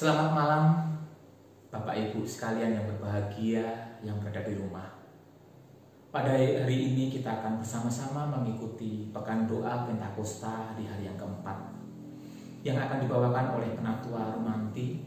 Selamat malam Bapak Ibu sekalian yang berbahagia yang berada di rumah. Pada hari ini kita akan bersama-sama mengikuti Pekan Doa Pentakosta di hari yang keempat yang akan dibawakan oleh Penatua Rumanti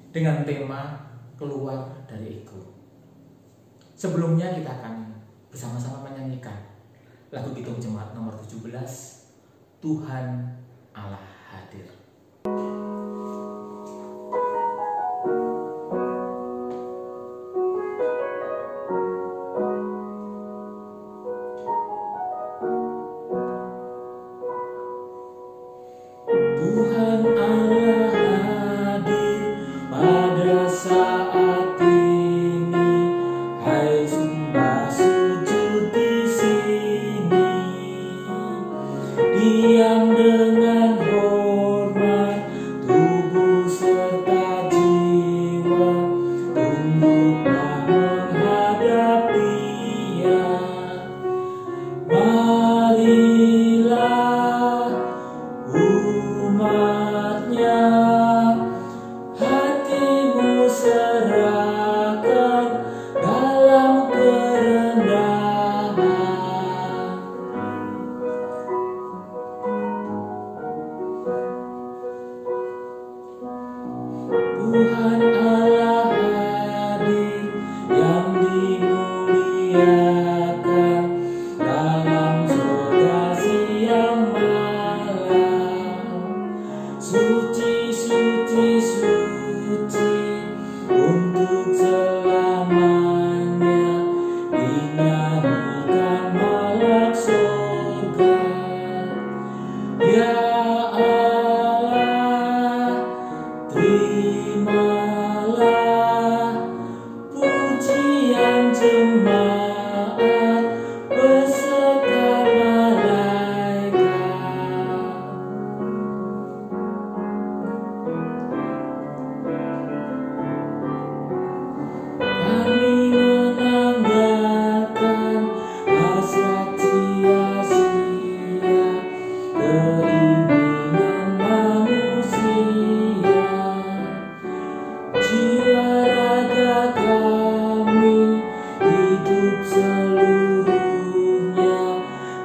dengan tema Keluar dari Ego. Sebelumnya kita akan bersama-sama menyanyikan lagu Kidung Jemaat nomor 17, Tuhan Allah Hadir. Tuhan Allah hadir pada saat ini, hai sembah sujud di sini, diam dengan hormat tubuh serta jiwa, tunduklah menghadap Dia. Marilah umatnya, hatimu serahkan dalam kerendahan. Tuhan Allah hadir yang dimuliakan dalam surga siang malam. Suci, suci, suci untuk selamanya, dinyanyikan malak surga. Ya Allah, terimalah pujian jemaat beserta malaikat. Kami menanggalkan hasrat sia-sia, keinginan manusia. Jiwa raga kami hidup seluruhnya,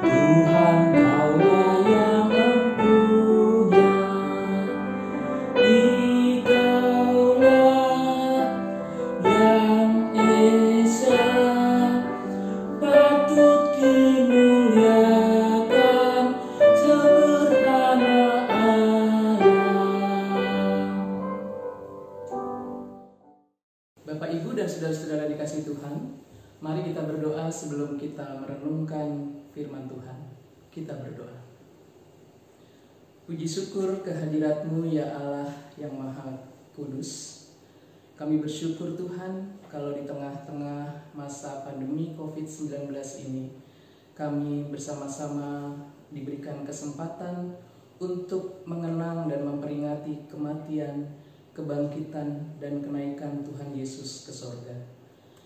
Tuhan Kaulah yang empunya. Dikaulah yang esa, patut dimuliakan seberhana Allah. Bapak, Ibu, dan saudara-saudara dikasihi Tuhan, mari kita berdoa sebelum kita merenungkan firman Tuhan. Kita berdoa. Puji syukur kehadirat-Mu ya Allah yang Maha Kudus. Kami bersyukur Tuhan kalau di tengah-tengah masa pandemi COVID-19 ini kami bersama-sama diberikan kesempatan untuk mengenang dan memperingati kematian, kebangkitan, dan kenaikan Tuhan Yesus ke sorga.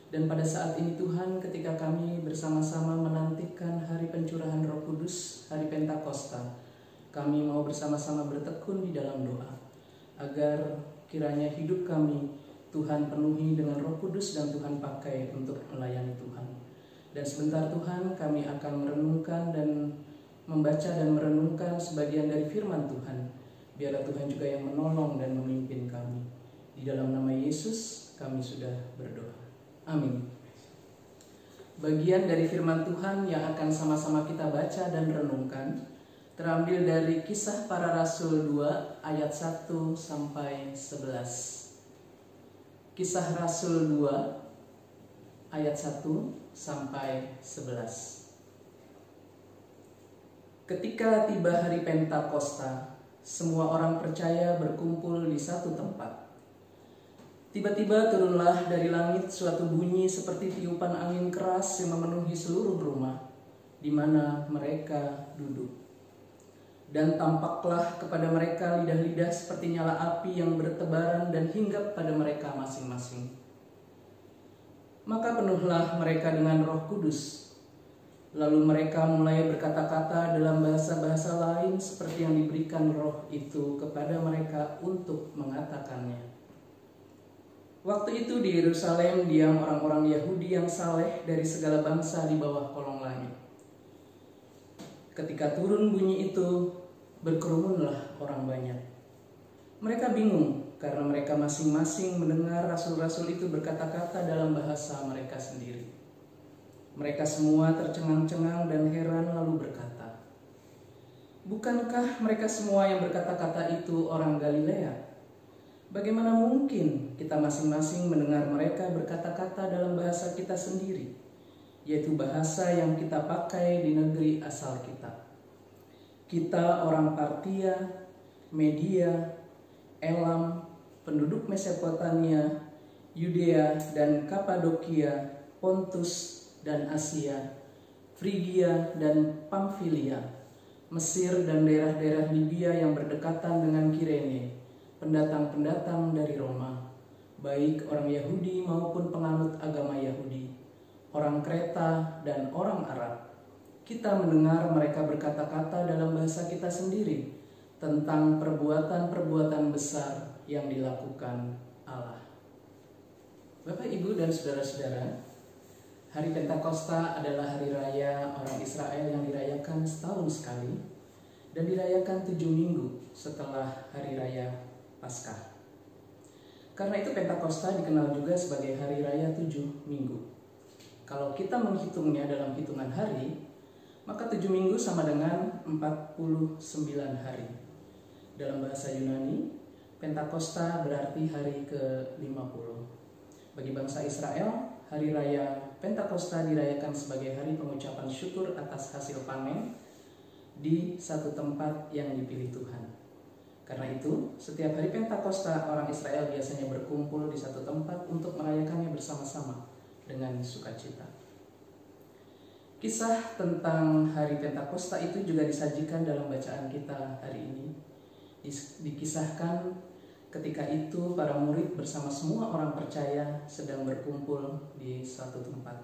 Dan pada saat ini Tuhan, ketika kami bersama-sama menantikan hari pencurahan Roh Kudus, hari Pentakosta, kami mau bersama-sama bertekun di dalam doa agar kiranya hidup kami Tuhan penuhi dengan Roh Kudus dan Tuhan pakai untuk melayani Tuhan. Dan sebentar Tuhan, kami akan merenungkan dan membaca dan merenungkan sebagian dari firman Tuhan. Biarlah Tuhan juga yang menolong dan memimpin kami. Di dalam nama Yesus kami sudah berdoa. Amin. Bagian dari firman Tuhan yang akan sama-sama kita baca dan renungkan terambil dari Kisah Para Rasul 2 ayat 1 sampai 11. Kisah Rasul 2 ayat 1 sampai 11. Ketika tiba hari Pentakosta, semua orang percaya berkumpul di satu tempat. Tiba-tiba turunlah dari langit suatu bunyi seperti tiupan angin keras yang memenuhi seluruh rumah di mana mereka duduk. Dan tampaklah kepada mereka lidah-lidah seperti nyala api yang bertebaran dan hinggap pada mereka masing-masing. Maka penuhlah mereka dengan Roh Kudus Lalu mereka mulai berkata-kata dalam bahasa-bahasa lain seperti yang diberikan Roh itu kepada mereka untuk mengatakannya. Waktu itu di Yerusalem diam orang-orang Yahudi yang saleh dari segala bangsa di bawah kolong langit. Ketika turun bunyi itu, berkerumunlah orang banyak. Mereka bingung karena mereka masing-masing mendengar rasul-rasul itu berkata-kata dalam bahasa mereka sendiri. Mereka semua tercengang-cengang dan heran lalu berkata, "Bukankah mereka semua yang berkata-kata itu orang Galilea? Bagaimana mungkin kita masing-masing mendengar mereka berkata-kata dalam bahasa kita sendiri, yaitu bahasa yang kita pakai di negeri asal kita? Kita orang Partia, Media, Elam, penduduk Mesopotamia, Yudea dan Kapadokia, Pontus dan Asia, Frigia dan Pamfilia, Mesir dan daerah-daerah Libya yang berdekatan dengan Kirene, pendatang-pendatang dari Roma, baik orang Yahudi maupun penganut agama Yahudi, orang Kreta dan orang Arab. Kita mendengar mereka berkata-kata dalam bahasa kita sendiri tentang perbuatan-perbuatan besar yang dilakukan Allah." Bapak, Ibu, dan saudara-saudara, hari Pentakosta adalah hari raya orang Israel yang dirayakan setahun sekali dan dirayakan 7 minggu setelah hari raya Paskah. Karena itu Pentakosta dikenal juga sebagai hari raya 7 minggu. Kalau kita menghitungnya dalam hitungan hari, maka 7 minggu sama dengan 49 hari. Dalam bahasa Yunani, Pentakosta berarti hari ke-50. Bagi bangsa Israel, hari raya Pentakosta dirayakan sebagai hari pengucapan syukur atas hasil panen di satu tempat yang dipilih Tuhan. Karena itu, setiap hari Pentakosta orang Israel biasanya berkumpul di satu tempat untuk merayakannya bersama-sama dengan sukacita. Kisah tentang hari Pentakosta itu juga disajikan dalam bacaan kita hari ini. Dikisahkan ketika itu para murid bersama semua orang percaya sedang berkumpul di suatu tempat.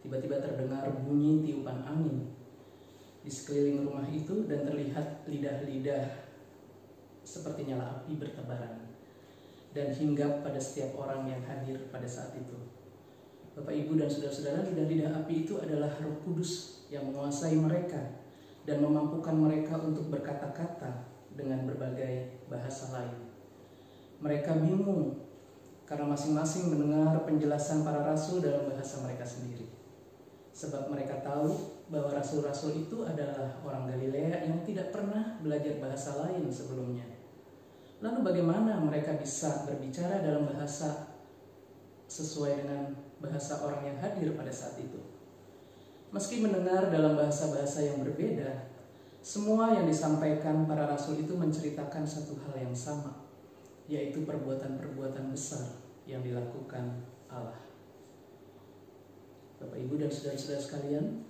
Tiba-tiba terdengar bunyi tiupan angin di sekeliling rumah itu dan terlihat lidah-lidah seperti nyala api bertebaran dan hinggap pada setiap orang yang hadir pada saat itu. Bapak, Ibu, dan saudara-saudara, lidah-lidah api itu adalah Roh Kudus yang menguasai mereka dan memampukan mereka untuk berkata-kata dengan berbagai bahasa lain. Mereka bingung karena masing-masing mendengar penjelasan para rasul dalam bahasa mereka sendiri. Sebab mereka tahu bahwa rasul-rasul itu adalah orang Galilea yang tidak pernah belajar bahasa lain sebelumnya. Lalu bagaimana mereka bisa berbicara dalam bahasa sesuai dengan bahasa orang yang hadir pada saat itu? Meski mendengar dalam bahasa-bahasa yang berbeda, semua yang disampaikan para rasul itu menceritakan satu hal yang sama, yaitu perbuatan-perbuatan besar yang dilakukan Allah. Bapak, Ibu, dan saudara-saudara sekalian,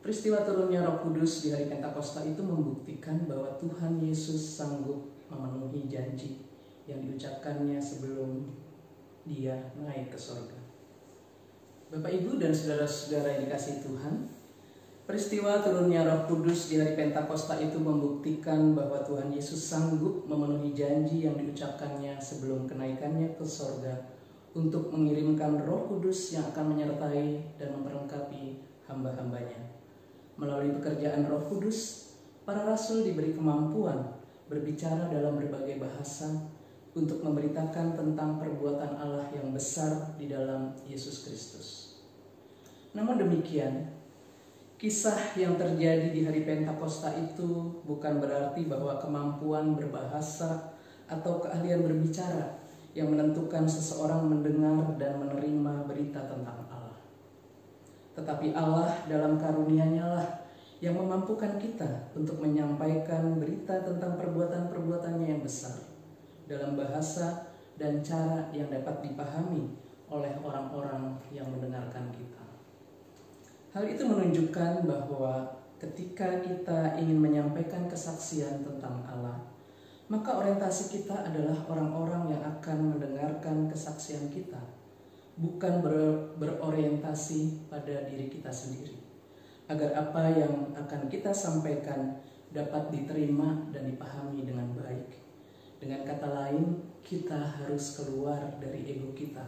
peristiwa turunnya Roh Kudus di hari Pentakosta itu membuktikan bahwa Tuhan Yesus sanggup memenuhi janji yang diucapkannya sebelum Dia naik ke surga. Bapak, Ibu, dan saudara-saudara yang dikasihi Tuhan, peristiwa turunnya Roh Kudus di hari Pentakosta itu membuktikan bahwa Tuhan Yesus sanggup memenuhi janji yang diucapkannya sebelum kenaikannya ke surga untuk mengirimkan Roh Kudus yang akan menyertai dan memperlengkapi hamba-hambanya. Melalui pekerjaan Roh Kudus, para rasul diberi kemampuan berbicara dalam berbagai bahasa untuk memberitakan tentang perbuatan Allah yang besar di dalam Yesus Kristus. Namun demikian, kisah yang terjadi di hari Pentakosta itu bukan berarti bahwa kemampuan berbahasa atau keahlian berbicara yang menentukan seseorang mendengar dan menerima berita tentang Allah. Tetapi Allah dalam karunia-Nya lah yang memampukan kita untuk menyampaikan berita tentang perbuatan-perbuatannya yang besar dalam bahasa dan cara yang dapat dipahami oleh orang-orang yang mendengarkan kita. Hal itu menunjukkan bahwa ketika kita ingin menyampaikan kesaksian tentang Allah, maka orientasi kita adalah orang-orang yang akan mendengarkan kesaksian kita, bukan berorientasi pada diri kita sendiri. agar apa yang akan kita sampaikan dapat diterima dan dipahami dengan baik. Dengan kata lain, kita harus keluar dari ego kita,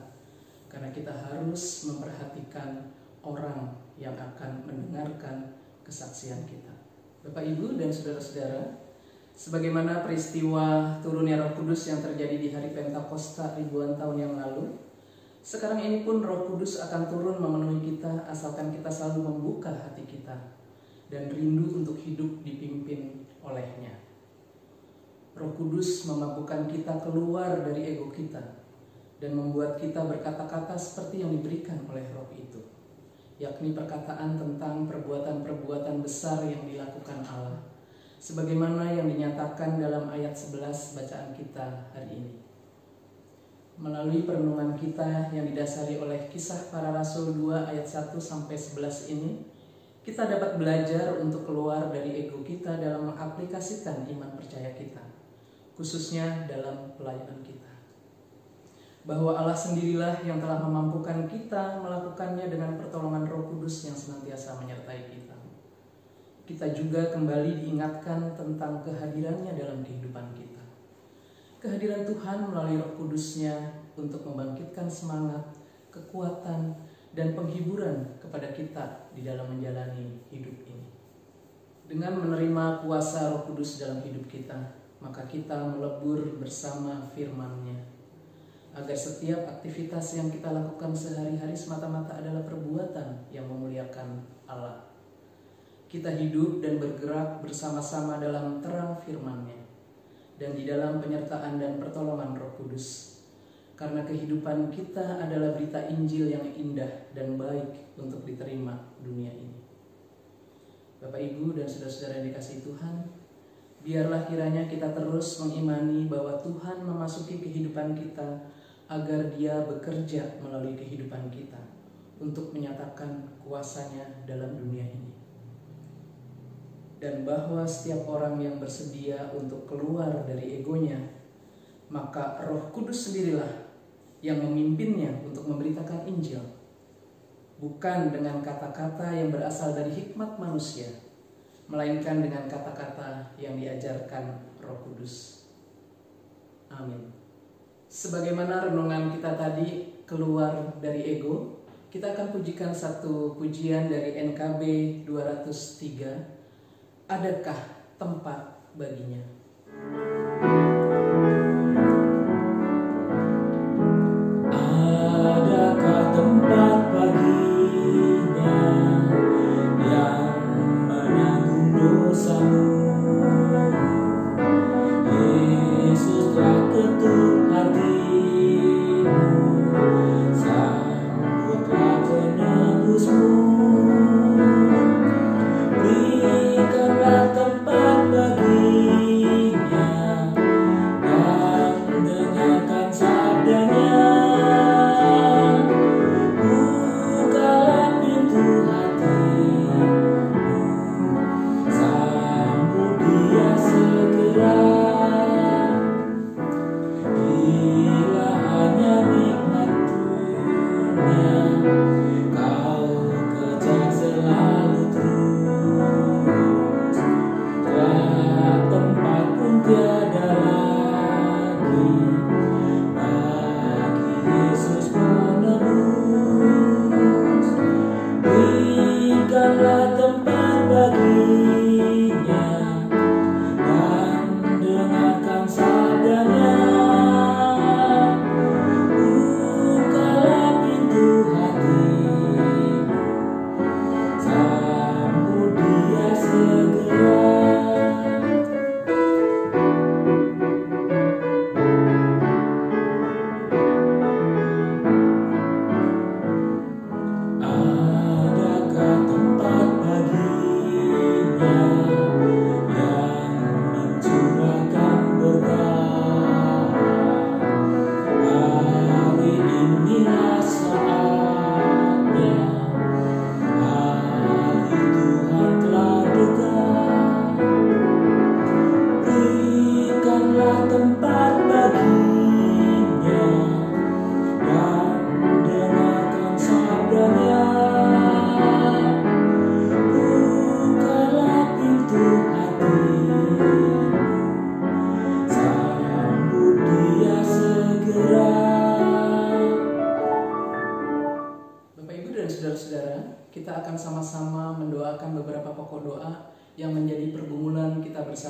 karena kita harus memperhatikan orang yang akan mendengarkan kesaksian kita. Bapak, Ibu, dan saudara-saudara, sebagaimana peristiwa turunnya Roh Kudus yang terjadi di hari Pentakosta ribuan tahun yang lalu, sekarang ini pun Roh Kudus akan turun memenuhi kita asalkan kita selalu membuka hati kita dan rindu untuk hidup dipimpin olehnya. Roh Kudus memampukan kita keluar dari ego kita dan membuat kita berkata-kata seperti yang diberikan oleh Roh itu, yakni perkataan tentang perbuatan-perbuatan besar yang dilakukan Allah, sebagaimana yang dinyatakan dalam ayat 11 bacaan kita hari ini. Melalui perenungan kita yang didasari oleh Kisah Para Rasul 2 ayat 1-11 ini, kita dapat belajar untuk keluar dari ego kita dalam mengaplikasikan iman percaya kita, khususnya dalam pelayanan kita. Bahwa Allah sendirilah yang telah memampukan kita melakukannya dengan pertolongan Roh Kudus yang senantiasa menyertai kita. Kita juga kembali diingatkan tentang kehadirannya dalam kehidupan kita. Kehadiran Tuhan melalui Roh Kudus-Nya untuk membangkitkan semangat, kekuatan, dan penghiburan kepada kita di dalam menjalani hidup ini. Dengan menerima kuasa Roh Kudus dalam hidup kita, maka kita melebur bersama firman-Nya, agar setiap aktivitas yang kita lakukan sehari-hari semata-mata adalah perbuatan yang memuliakan Allah. Kita hidup dan bergerak bersama-sama dalam terang firman-Nya dan di dalam penyertaan dan pertolongan Roh Kudus, karena kehidupan kita adalah berita Injil yang indah dan baik untuk diterima dunia ini. Bapak, Ibu, dan saudara-saudara yang dikasihi Tuhan, biarlah kiranya kita terus mengimani bahwa Tuhan memasuki kehidupan kita agar Dia bekerja melalui kehidupan kita untuk menyatakan kuasa-Nya dalam dunia ini. Dan bahwa setiap orang yang bersedia untuk keluar dari egonya, maka Roh Kudus sendirilah yang memimpinnya untuk memberitakan Injil, bukan dengan kata-kata yang berasal dari hikmat manusia, melainkan dengan kata-kata yang diajarkan Roh Kudus. Amin. Sebagaimana renungan kita tadi keluar dari ego, kita akan pujikan satu pujian dari NKB 203, Adakah Tempat Baginya? Adakah tempat baginya yang menanggung dosamu? Yesus telah ketuk hatimu, sambutlah penebusmu. Berikanlah tempat baginya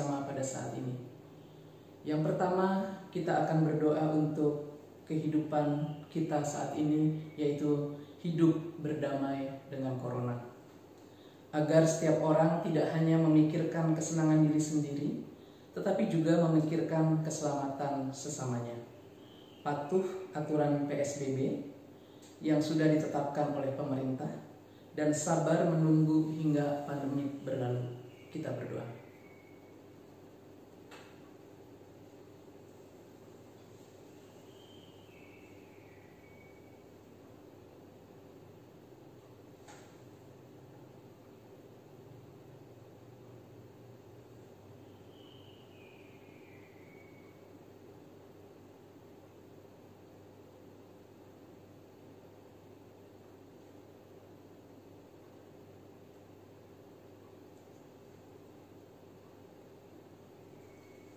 bersama pada saat ini. Yang pertama, kita akan berdoa untuk kehidupan kita saat ini, yaitu hidup berdamai dengan corona. Agar setiap orang tidak hanya memikirkan kesenangan diri sendiri, tetapi juga memikirkan keselamatan sesamanya. Patuh aturan PSBB yang sudah ditetapkan oleh pemerintah, dan sabar menunggu hingga pandemi berlalu. Kita berdoa.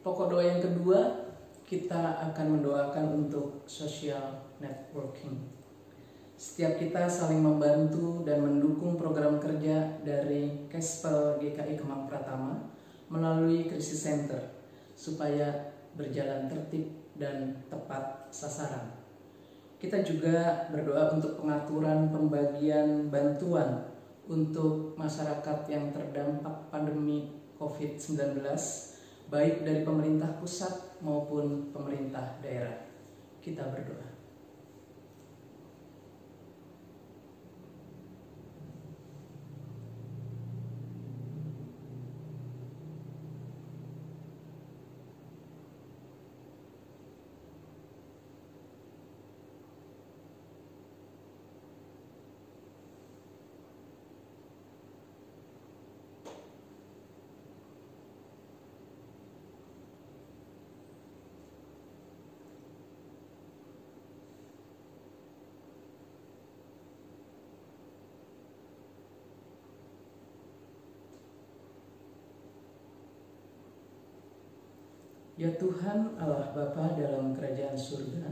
Pokok doa yang kedua, kita akan mendoakan untuk social networking. Setiap kita saling membantu dan mendukung program kerja dari Kespel GKI Kemang Pratama melalui Krisis Center supaya berjalan tertib dan tepat sasaran. Kita juga berdoa untuk pengaturan pembagian bantuan untuk masyarakat yang terdampak pandemi COVID-19, baik dari pemerintah pusat maupun pemerintah daerah. Kita berdoa. Ya Tuhan Allah Bapa dalam kerajaan surga,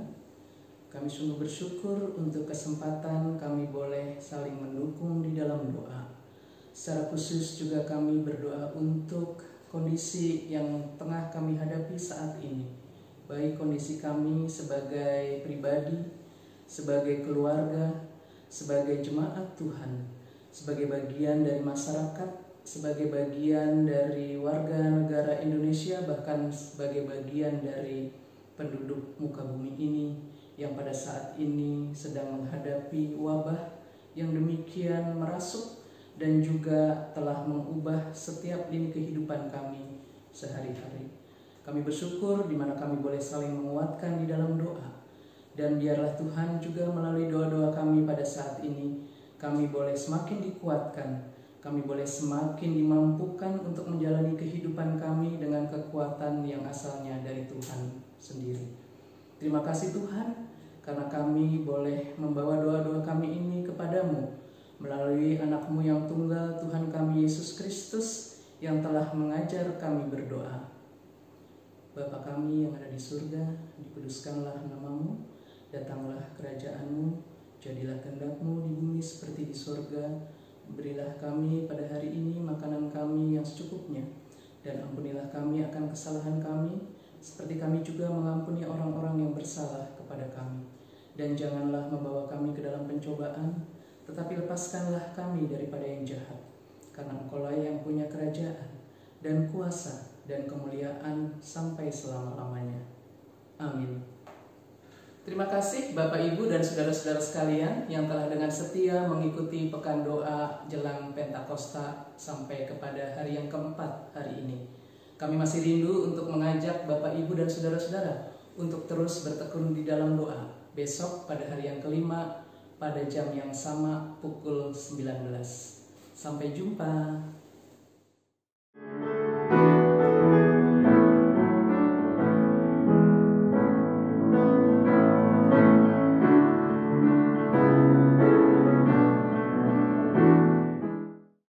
kami sungguh bersyukur untuk kesempatan kami boleh saling mendukung di dalam doa. Secara khusus juga kami berdoa untuk kondisi yang tengah kami hadapi saat ini, baik kondisi kami sebagai pribadi, sebagai keluarga, sebagai jemaat Tuhan, sebagai bagian dari masyarakat, sebagai bagian dari warga negara Indonesia, bahkan sebagai bagian dari penduduk muka bumi ini yang pada saat ini sedang menghadapi wabah yang demikian merasuk dan juga telah mengubah setiap lini kehidupan kami sehari-hari. Kami bersyukur di mana kami boleh saling menguatkan di dalam doa, dan biarlah Tuhan juga melalui doa-doa kami pada saat ini kami boleh semakin dikuatkan. Kami boleh semakin dimampukan untuk menjalani kehidupan kami dengan kekuatan yang asalnya dari Tuhan sendiri. Terima kasih Tuhan, karena kami boleh membawa doa-doa kami ini kepadamu melalui anak-Mu yang tunggal, Tuhan kami Yesus Kristus, yang telah mengajar kami berdoa. Bapa kami yang ada di surga, dikuduskanlah nama-Mu, datanglah kerajaan-Mu, jadilah kehendak-Mu di bumi seperti di surga. Berilah kami pada hari ini makanan kami yang secukupnya, dan ampunilah kami akan kesalahan kami, seperti kami juga mengampuni orang-orang yang bersalah kepada kami. Dan janganlah membawa kami ke dalam pencobaan, tetapi lepaskanlah kami daripada yang jahat. Karena Engkau-lah yang punya kerajaan, dan kuasa, dan kemuliaan sampai selama-lamanya. Amin. Terima kasih Bapak Ibu dan saudara-saudara sekalian yang telah dengan setia mengikuti pekan doa jelang Pentakosta sampai kepada hari yang keempat hari ini. Kami masih rindu untuk mengajak Bapak Ibu dan saudara-saudara untuk terus bertekun di dalam doa. Besok pada hari yang kelima pada jam yang sama pukul 19. Sampai jumpa.